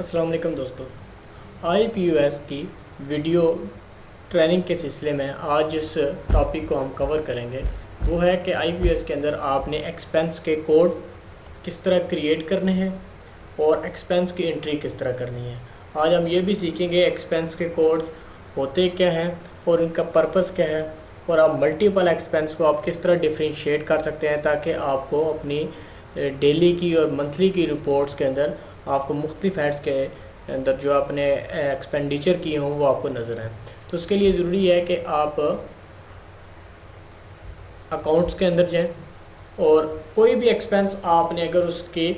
अस्सलाम वालेकुम दोस्तों। IPOS की वीडियो ट्रेनिंग के सिलसिले में आज जिस टॉपिक को हम कवर करेंगे वो है कि IPOS के अंदर आपने एक्सपेंस के कोड किस तरह क्रिएट करने हैं और एक्सपेंस की एंट्री किस तरह करनी है। आज हम ये भी सीखेंगे एक्सपेंस के कोड्स होते क्या हैं और इनका पर्पस क्या है, और आप मल्टीपल एक्सपेंस को आप किस तरह डिफ्रेंशिएट कर सकते हैं ताकि आपको अपनी डेली की और मंथली की रिपोर्ट्स के अंदर आपको मुख्तलिफ हेड्स के अंदर जो आपने एक्सपेंडिचर किए हों वो आपको नज़र आए। तो उसके लिए ज़रूरी है कि आप अकाउंट्स के अंदर जाएं और कोई भी एक्सपेंस आपने अगर उसकी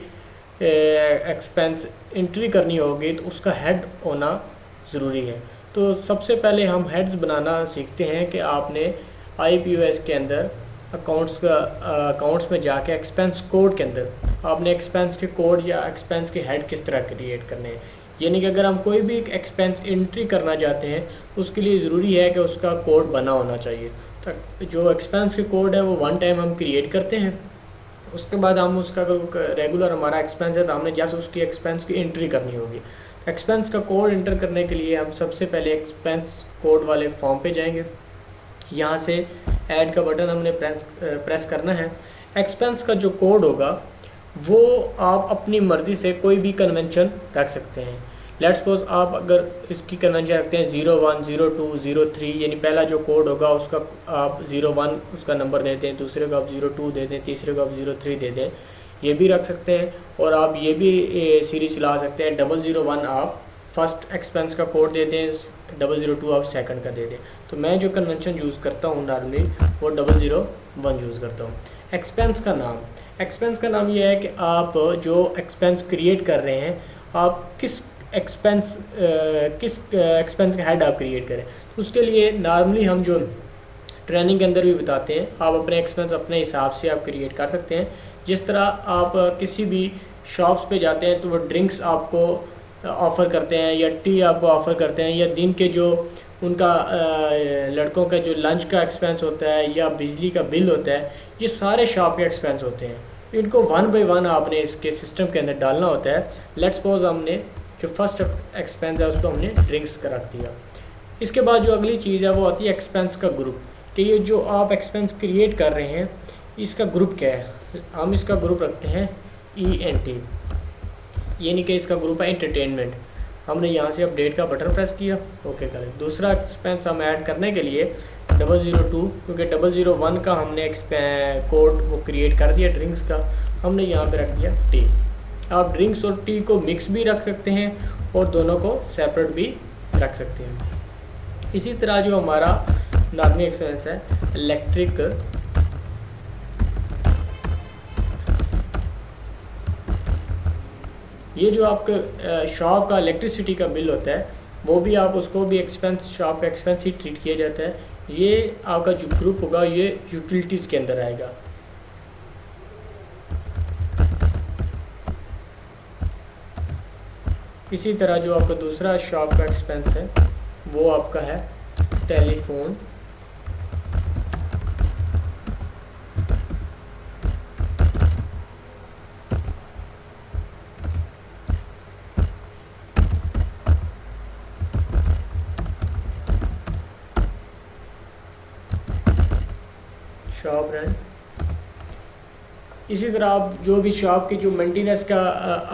एक्सपेंस एंट्री करनी होगी तो उसका हेड होना ज़रूरी है। तो सबसे पहले हम हेड्स बनाना सीखते हैं कि आपने IPOS के अंदर अकाउंट्स में जाके एक्सपेंस कोड के अंदर आपने एक्सपेंस के कोड या एक्सपेंस के हेड किस तरह क्रिएट करने हैं। यानी कि अगर हम कोई भी एक्सपेंस एंट्री करना चाहते हैं उसके लिए ज़रूरी है कि उसका कोड बना होना चाहिए। तो जो एक्सपेंस के कोड है वो वन टाइम हम क्रिएट करते हैं, उसके बाद हम उसका अगर रेगुलर हमारा एक्सपेंस है तो हमने जैसे उसकी एक्सपेंस की एंट्री करनी होगी। एक्सपेंस का कोड एंटर करने के लिए हम सबसे पहले एक्सपेंस कोड वाले फॉर्म पे जाएंगे। यहाँ से ऐड का बटन हमने प्रेस करना है। एक्सपेंस का जो कोड होगा वो आप अपनी मर्ज़ी से कोई भी कन्वेंशन रख सकते हैं। लेट्स सपोज आप अगर इसकी कन्वेंशन रखते हैं 01, 02, 03, यानी पहला जो कोड होगा उसका आप 01 उसका नंबर दे दें, दूसरे को आप 02 दे दें, तीसरे को आप 03 दे दें, ये भी रख सकते हैं। और आप ये भी सीरीज चला सकते हैं 001 आप फर्स्ट एक्सपेंस का कोड दे दें, 002 आप सेकंड का दे दें। तो मैं जो कन्वेंशन यूज़ करता हूँ नॉर्मली वो 001 यूज़ करता हूँ। एक्सपेंस का नाम ये है कि आप जो एक्सपेंस क्रिएट कर रहे हैं आप किस एक्सपेंस का हेड आप क्रिएट करें। उसके लिए नॉर्मली हम जो ट्रेनिंग के अंदर भी बताते हैं आप अपने एक्सपेंस अपने हिसाब से आप क्रिएट कर सकते हैं। जिस तरह आप किसी भी शॉप्स पे जाते हैं तो वो ड्रिंक्स आपको ऑफ़र करते हैं या टी आपको ऑफ़र करते हैं, या दिन के जो उनका लड़कों का जो लंच का एक्सपेंस होता है या बिजली का बिल होता है, ये सारे शॉप के एक्सपेंस होते हैं। इनको वन बाय वन आपने इसके सिस्टम के अंदर डालना होता है। लेट्स सपोज हमने जो फर्स्ट एक्सपेंस है उसको हमने ड्रिंक्स का रख दिया। इसके बाद जो अगली चीज़ है वो आती है एक्सपेंस का ग्रुप, कि ये जो आप एक्सपेंस क्रिएट कर रहे हैं इसका ग्रुप क्या है। हम इसका ग्रुप रखते हैं ENT, यानी कि इसका ग्रुप है एंटरटेनमेंट। हमने यहाँ से अपडेट का बटन प्रेस किया, ओके करें। दूसरा एक्सपेंस हम ऐड करने के लिए 002, क्योंकि 001 का हमने कोड वो क्रिएट कर दिया ड्रिंक्स का, हमने यहाँ पे रख दिया टी। आप ड्रिंक्स और टी को मिक्स भी रख सकते हैं और दोनों को सेपरेट भी रख सकते हैं। इसी तरह जो हमारा नार्मल एक्सपेंस है इलेक्ट्रिक, ये जो आपका शॉप का इलेक्ट्रिसिटी का बिल होता है वो भी आप उसको भी एक्सपेंस, शॉप का एक्सपेंस ही ट्रीट किया जाता है। ये आपका जो ग्रुप होगा ये यूटिलिटीज़ के अंदर आएगा। इसी तरह जो आपका दूसरा शॉप का एक्सपेंस है वो आपका है टेलीफोन, शॉप रेंट। इसी तरह आप जो भी शॉप की जो मेंटेनेंस का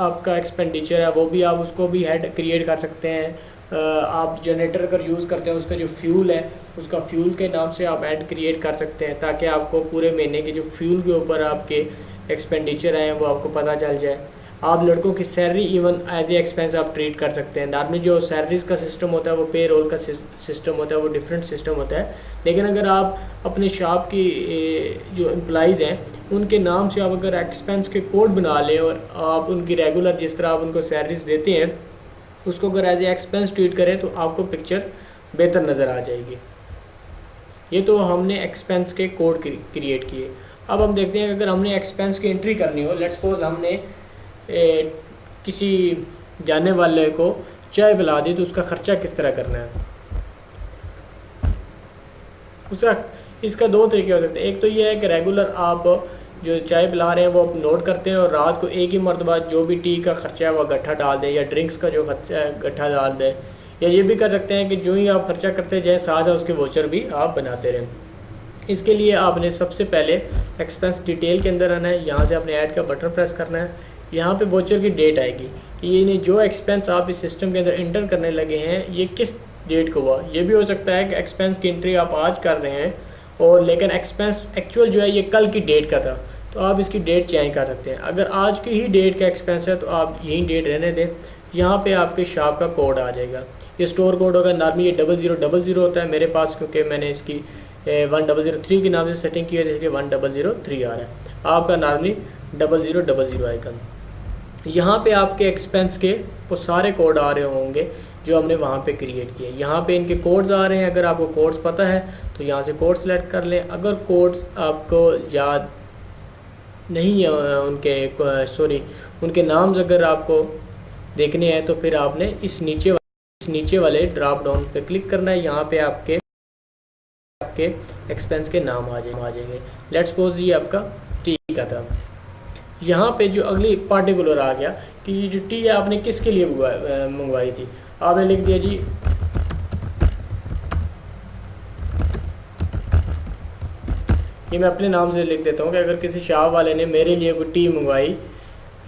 आपका एक्सपेंडिचर है वो भी आप उसको भी हेड क्रिएट कर सकते हैं। आप जनरेटर अगर यूज़ करते हैं उसका जो फ्यूल है उसका फ्यूल के नाम से आप ऐड क्रिएट कर सकते हैं ताकि आपको पूरे महीने के जो फ्यूल के ऊपर आपके एक्सपेंडिचर हैं वो आपको पता चल जाए। आप लड़कों की salary even as a expense आप ट्रीट कर सकते हैं। नॉर्मली जो सैलरीज का सिस्टम होता है वो पे रोल का सिस्टम होता है, वो डिफरेंट सिस्टम होता है। लेकिन अगर आप अपने शॉप की जो एम्प्लॉइज़ हैं उनके नाम से आप अगर एक्सपेंस के कोड बना लें और आप उनकी रेगुलर जिस तरह आप उनको सैलरीज देते हैं उसको अगर एज ए एक्सपेंस ट्रीट करें तो आपको पिक्चर बेहतर नज़र आ जाएगी। ये तो हमने एक्सपेंस के कोड क्रिएट किए। अब हम देखते हैं अगर हमने एक्सपेंस की एंट्री करनी हो, लेट्स सपोज हमने किसी जाने वाले को चाय पिला दी तो उसका ख़र्चा किस तरह करना है। उसका इसका दो तरीके हो सकते हैं। एक तो ये है कि रेगुलर आप जो चाय पिला रहे हैं वो नोट करते हैं और रात को एक ही मरतबा जो भी टी का खर्चा है वो गट्ठा डाल दें, या ड्रिंक्स का जो खर्चा है गट्ठा डाल दें। या ये भी कर सकते हैं कि जो ही आप खर्चा करते जाएँ साथ साथ उसके वोचर भी आप बनाते रहें। इसके लिए आपने सबसे पहले एक्सपेंस डिटेल के अंदर आना है, यहाँ से आपने ऐड का बटन प्रेस करना है। यहाँ पे वोचर की डेट आएगी कि ये जो एक्सपेंस आप इस सिस्टम के अंदर इंटर करने लगे हैं ये किस डेट को हुआ। ये भी हो सकता है कि एक्सपेंस की एंट्री आप आज कर रहे हैं और लेकिन एक्सपेंस एक्चुअल जो है ये कल की डेट का था, तो आप इसकी डेट चेंज कर सकते हैं। अगर आज की ही डेट का एक्सपेंस है तो आप यही डेट रहने दें। यहाँ पे आपके शॉप का कोड आ जाएगा, ये स्टोर कोड होगा। नॉर्मली ये 0000 होता है मेरे पास, क्योंकि मैंने इसकी 1003 के नाम से सेटिंग की है, इसलिए 1003 आ रहा है। आपका नॉर्मली 0000 आएगा। यहाँ पे आपके एक्सपेंस के वो सारे कोड आ रहे होंगे जो हमने वहाँ पे क्रिएट किए। यहाँ पे इनके कोड्स आ रहे हैं। अगर आपको कोड्स पता है तो यहाँ से कोड सेलेक्ट कर लें। अगर कोड्स आपको याद नहीं है उनके नाम्स अगर आपको देखने हैं तो फिर आपने इस नीचे वाले ड्रॉप डाउन पे क्लिक करना है। यहाँ पे आपके एक्सपेंस के नाम आ जाएंगे। लेट्स सपोज ये आपका टी का था। यहाँ पे जो अगली पार्टिकुलर आ गया कि ये जो टी है आपने किसके लिए मंगवाई थी। आपने लिख दिया जी ये मैं अपने नाम से लिख देता हूँ कि अगर किसी शॉप वाले ने मेरे लिए कोई टी मंगवाई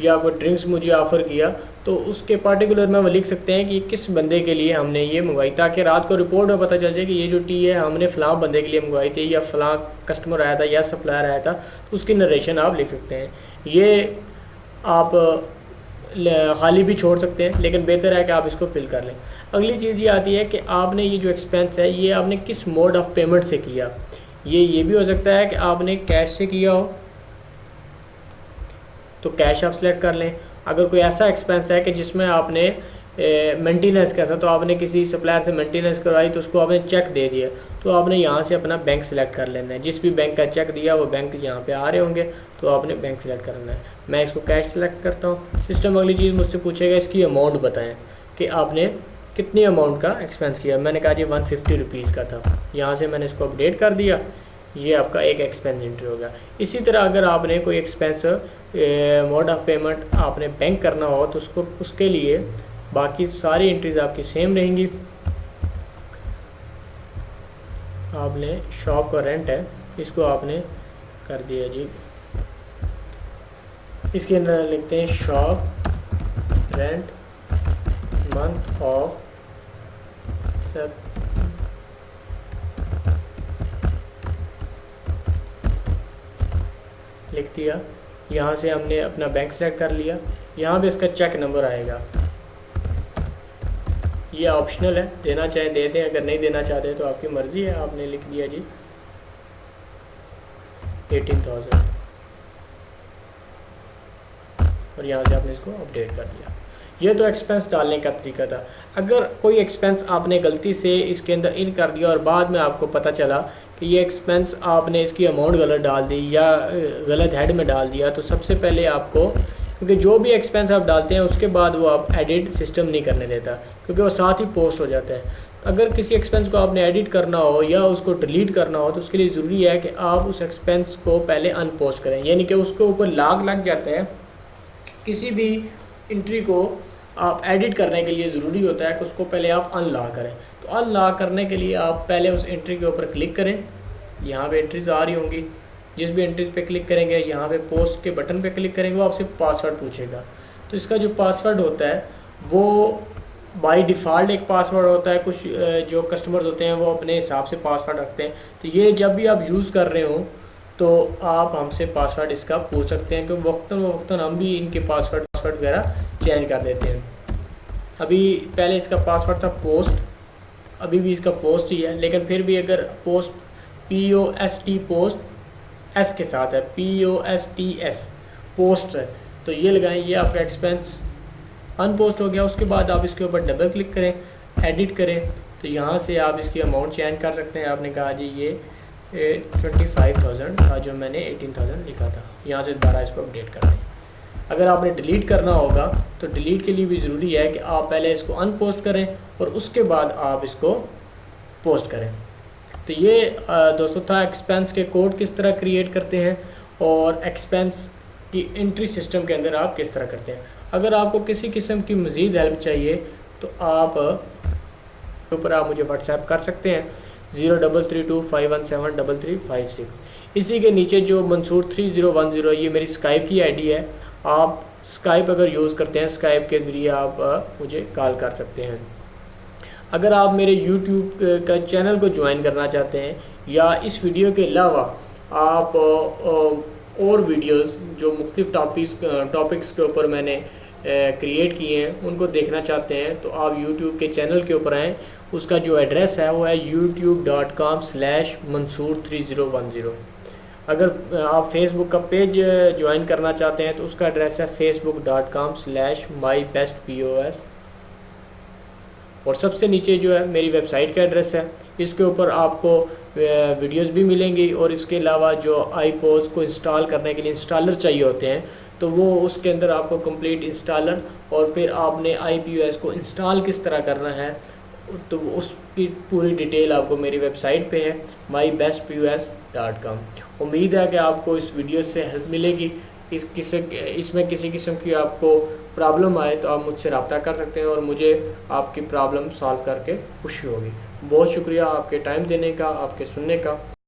या कोई ड्रिंक्स मुझे ऑफ़र किया तो उसके पार्टिकुलर में वो लिख सकते हैं कि किस बंदे के लिए हमने ये मंगवाई, ताकि रात को रिपोर्ट में पता चल जाए कि ये जो टी है हमने फ़लाँ बंदे के लिए मंगवाई थी या फ़लाँ कस्टमर आया था या सप्लायर आया था, तो उसकी नरेशन आप लिख सकते हैं। ये आप खाली भी छोड़ सकते हैं, लेकिन बेहतर है कि आप इसको फिल कर लें। अगली चीज़ ये आती है कि आपने ये जो एक्सपेंस है ये आपने किस मोड ऑफ़ पेमेंट से किया। ये भी हो सकता है कि आपने कैश से किया हो तो कैश आप सेलेक्ट कर लें। अगर कोई ऐसा एक्सपेंस है कि जिसमें आपने मेंटेनेंस कैसा, तो आपने किसी सप्लायर से मेंटेनेंस करवाई तो उसको आपने चेक दे दिया, तो आपने यहाँ से अपना बैंक सेलेक्ट कर लेना है। जिस भी बैंक का चेक दिया वो बैंक यहाँ पे आ रहे होंगे, तो आपने बैंक सेलेक्ट करना है। मैं इसको कैश सेलेक्ट करता हूँ। सिस्टम अगली चीज़ मुझसे पूछेगा इसकी अमाउंट बताएँ कि आपने कितनी अमाउंट का एक्सपेंस किया। मैंने कहा जी 150 रुपीज़ का था। यहाँ से मैंने इसको अपडेट कर दिया। ये आपका एक एक्सपेंस एंट्री हो गया। इसी तरह अगर आपने कोई एक्सपेंस मोड ऑफ पेमेंट आपने बैंक करना हो तो उसके लिए बाकी सारी एंट्रीज आपकी सेम रहेंगी। आपने शॉप का रेंट है, इसको आपने कर दिया जी, इसके अंदर लिखते हैं शॉप रेंट मंथ ऑफ सब लिख दिया। यहाँ से हमने अपना बैंक सेलेक्ट कर लिया। यहाँ पे इसका चेक नंबर आएगा। ये ऑप्शनल है, देना चाहें दे दें, अगर नहीं देना चाहते तो आपकी मर्ज़ी है। आपने लिख दिया जी 18,000 और यहाँ से आपने इसको अपडेट कर दिया। ये तो एक्सपेंस डालने का तरीका था। अगर कोई एक्सपेंस आपने गलती से इसके अंदर इन कर दिया और बाद में आपको पता चला कि ये एक्सपेंस आपने इसकी अमाउंट गलत डाल दी या गलत हेड में डाल दिया, तो सबसे पहले आपको, क्योंकि जो भी एक्सपेंस आप डालते हैं उसके बाद वो आप एडिट सिस्टम नहीं करने देता, क्योंकि वो साथ ही पोस्ट हो जाता है। अगर किसी एक्सपेंस को आपने एडिट करना हो या उसको डिलीट करना हो तो उसके लिए ज़रूरी है कि आप उस एक्सपेंस को पहले अनपोस्ट करें, यानी कि उसके ऊपर लग जाता है। किसी भी एंट्री को आप एडिट करने के लिए ज़रूरी होता है कि उसको पहले आप अनलॉक करें। तो अनलॉक करने के लिए आप पहले उस एंट्री के ऊपर क्लिक करें। यहाँ पे एंट्रीज आ रही होंगी, जिस भी एंट्रीज पे क्लिक करेंगे यहाँ पे पोस्ट के बटन पे क्लिक करेंगे, वो आपसे पासवर्ड पूछेगा। तो इसका जो पासवर्ड होता है वो बाय डिफ़ॉल्ट एक पासवर्ड होता है। कुछ जो कस्टमर्स होते हैं वो अपने हिसाब से पासवर्ड रखते हैं। तो ये जब भी आप यूज़ कर रहे हो तो आप हमसे पासवर्ड इसका पूछ सकते हैं, क्योंकि वक्तन हम भी इनके पासवर्ड वगैरह चेंज कर देते हैं। अभी पहले इसका पासवर्ड था पोस्ट, अभी भी इसका पोस्ट ही है, लेकिन फिर भी अगर पोस्ट POST पोस्ट एस के साथ है, POSTS पोस्ट है, तो ये लगाएं। ये आपका एक्सपेंस अनपोस्ट हो गया। उसके बाद आप इसके ऊपर डबल क्लिक करें, एडिट करें, तो यहाँ से आप इसकी अमाउंट चेंज कर सकते हैं। आपने कहा जी ये 25,000 था जो मैंने 18,000 लिखा था। यहाँ से दोबारा इसको अपडेट कर दें। अगर आपने डिलीट करना होगा तो डिलीट के लिए भी ज़रूरी है कि आप पहले इसको अनपोस्ट करें और उसके बाद आप इसको पोस्ट करें। तो ये दोस्तों था एक्सपेंस के कोड किस तरह क्रिएट करते हैं और एक्सपेंस की एंट्री सिस्टम के अंदर आप किस तरह करते हैं। अगर आपको किसी किस्म की मज़ीद हेल्प चाहिए तो आप ऊपर आप मुझे व्हाट्सएप कर सकते हैं 033251733356। इसी के नीचे जो मंसूर 3010 ये मेरी स्काइप की आईडी है। आप स्काइप अगर यूज़ करते हैं, स्काइप के ज़रिए आप मुझे कॉल कर सकते हैं। अगर आप मेरे यूट्यूब का चैनल को ज्वाइन करना चाहते हैं या इस वीडियो के अलावा आप और वीडियोस जो मुख्तलिफ टॉपिक्स के ऊपर मैंने क्रिएट किए हैं उनको देखना चाहते हैं तो आप यूट्यूब के चैनल के ऊपर आएँ। उसका जो एड्रेस है वो है youtube.com/mansoor3010। अगर आप फेसबुक का पेज ज्वाइन करना चाहते हैं तो उसका एड्रेस है facebook.com/mybestpos। और सबसे नीचे जो है मेरी वेबसाइट का एड्रेस है। इसके ऊपर आपको वीडियोस भी मिलेंगी और इसके अलावा जो iPOS को इंस्टॉल करने के लिए इंस्टॉलर चाहिए होते हैं तो वो उसके अंदर आपको कंप्लीट इंस्टॉलर और फिर आपने iPOS को इंस्टॉल किस तरह करना है तो उसकी पूरी डिटेल आपको मेरी वेबसाइट पे है mybestpos.com। उम्मीद है कि आपको इस वीडियो से हेल्प मिलेगी। इसमें किसी किस्म की आपको प्रॉब्लम आए तो आप मुझसे रब्ता कर सकते हैं और मुझे आपकी प्रॉब्लम सॉल्व करके खुशी होगी। बहुत शुक्रिया आपके टाइम देने का, आपके सुनने का।